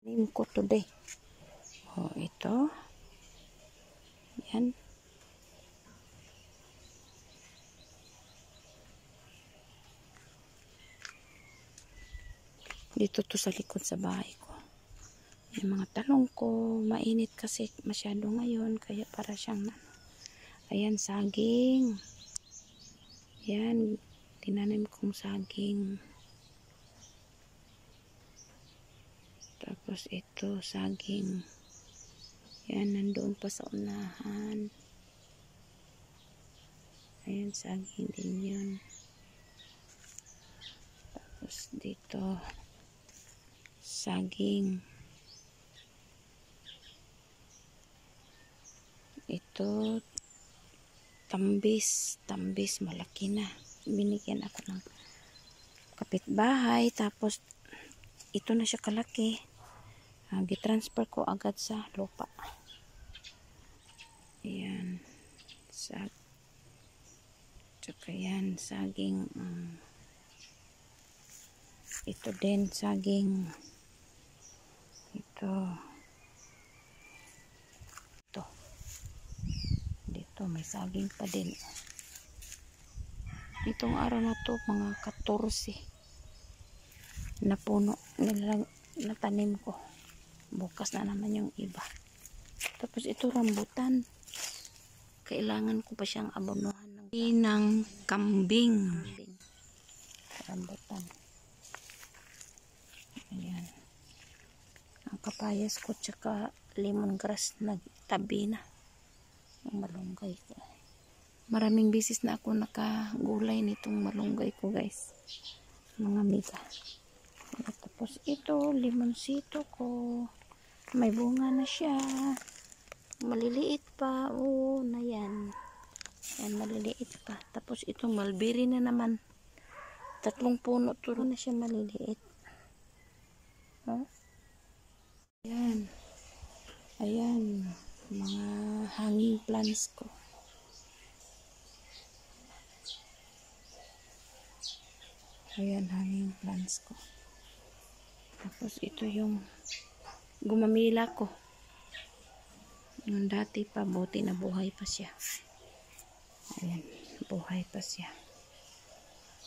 Name ko today. Oh, ito. Yan. Dito to sa likod sa bahay ko. Yung mga talong ko, mainit kasi masyado ngayon, kaya para siyang ayan, saging. Yan, tinanim kong saging. Tapos ito, saging. Yan, nandoon pa sa unahan. Ayan, saging din yun. Tapos dito, saging. Ito, tambis. Tambis, malaki na. Binigyan ako ng kapitbahay. Tapos, ito na siya kalaki. Gitransfer ko agad sa lupa. Ayan. Tsaka yan, saging. Ito din, saging. Ito. Dito, may saging pa din. Itong araw na to, mga 14 na puno natanim ko. Bukas na naman yung iba. Tapos ito, rambutan. Kailangan ko pa siyang abonohan ng kambing. Rambutan. Ayan. Ang kapayas ko tsaka lemongrass nagtabi na. Ang malunggay ko. Maraming bisis na ako nakagulay nitong malunggay ko, guys. Mga miga. Tapos ito, limonsito ko. May bunga na siya. Maliliit pa. Oo, na yan. Yan, maliliit pa. Tapos itong mulberry na naman. 3 puno. Turo na siya maliliit. Huh? Ayan. Ayan. Mga hanging plants ko. Ayan, hanging plants ko. Tapos ito yung gumamila ko. Nung dati pa, buti na buhay pa siya. Ayan, buhay pa siya.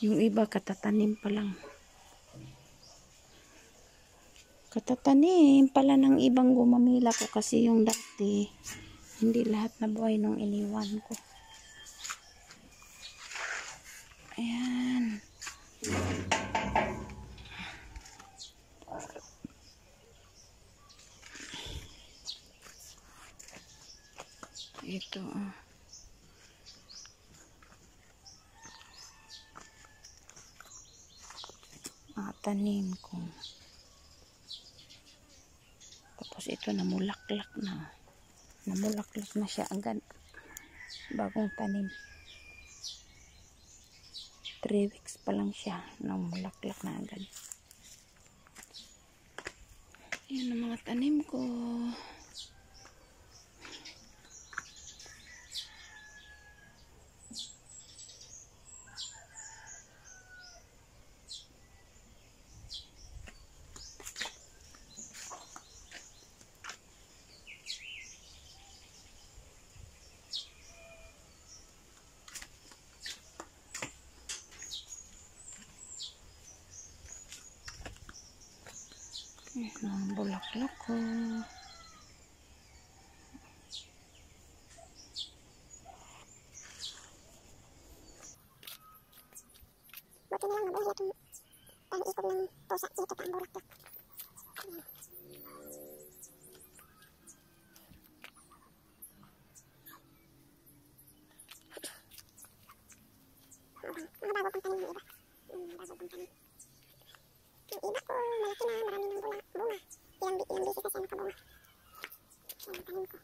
Yung iba, katatanim pa lang. Katatanim pala ng ibang gumamila ko kasi yung dati, hindi lahat na buhay nung iniwan ko. Ayan. Ito. Tanim ko. Tapos ito namulaklak na. Namulaklak na siya agad. Bagong tanim. 3 weeks pa lang siya. Namulaklak na agad. Yan ang mga tanim ko. Ang bulaklak ko. Buti na lang nabuhay itong pang-ikog ng pusa dito pa ang bulaklak. Mga bago pang tanim yung iba. Bago pang tanim. Yung iba ko, malaki na, marami ng bunga. Ilang bisi kasi nakabunga. Yung tanim ko.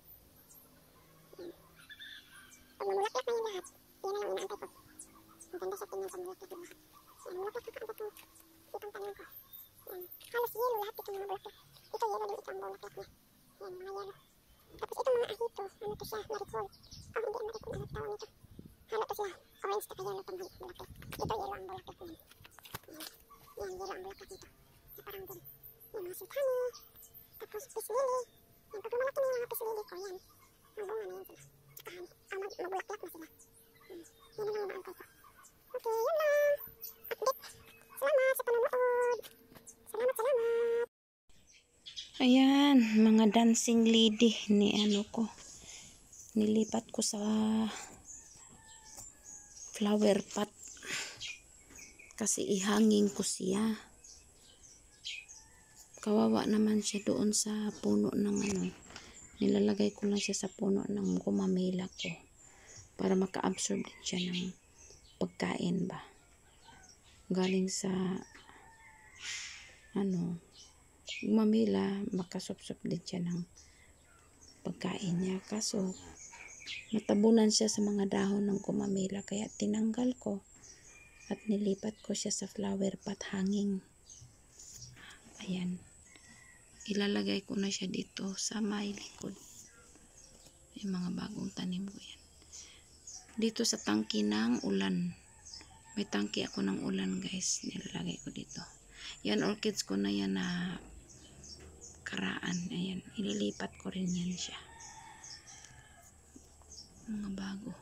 Pag mamulaklak na yung lahat, yun na yung inaantay ko. Ang ganda sa tingnan sa mulaklak na lahat. Yan, mulaklak na kaagad itong tanim ko. Yan, halos yellow lahat itong mga bulaklak. Ito yellow din ito ang bulaklak niya. Yan, mga yellow. Tapos itong mga ahito, ano to siya, maricol. Hindi maricol, ano tawag nito. Halo to siya, orange taka yellow itong bulaklak. Ito yellow ang bulaklak niya. Yan, yellow ang bulaklak nito. Parang din. Yung mga sweet honey. Ayan, mga dancing lady ni ano ko. Nilipat ko sa flower pot kasi ihanging ko siya. Kawawa naman siya doon sa puno ng ano. Nilalagay ko lang siya sa puno ng gumamela ko para maka-absorb din siya ng pagkain ba. Galing sa ano, gumamela, makasopsop din siya ng pagkain niya. Kaso natabunan siya sa mga dahon ng gumamela kaya tinanggal ko at nilipat ko siya sa flower pot hanging. Ayan. Ilalagay ko na siya dito sa may likod. Yung mga bagong tanim ko yan. Dito sa tangki ng ulan. May tangki ako ng ulan guys. Nilalagay ko dito. Yan orchids ko na yan na karaan. Ayan. Ililipat ko rin yan siya. Mga bago.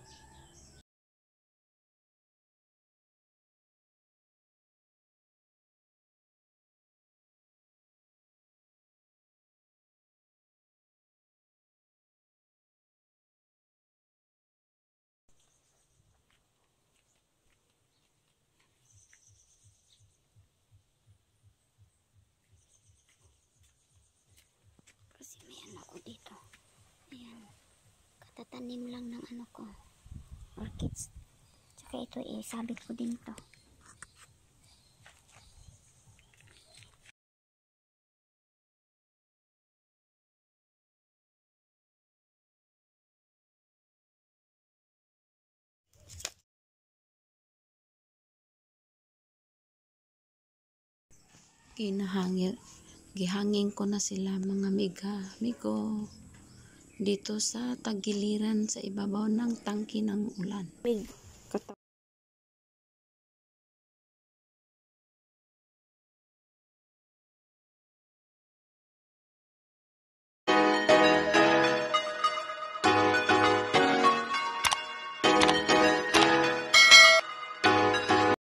Kasi may ano ko dito. Ayan. Katatanim lang ng ano ko. Orchids. Tsaka ito sabit ko din to. Gihangin ko na sila mga migo dito sa tagiliran sa ibabaw ng tangki ng ulan.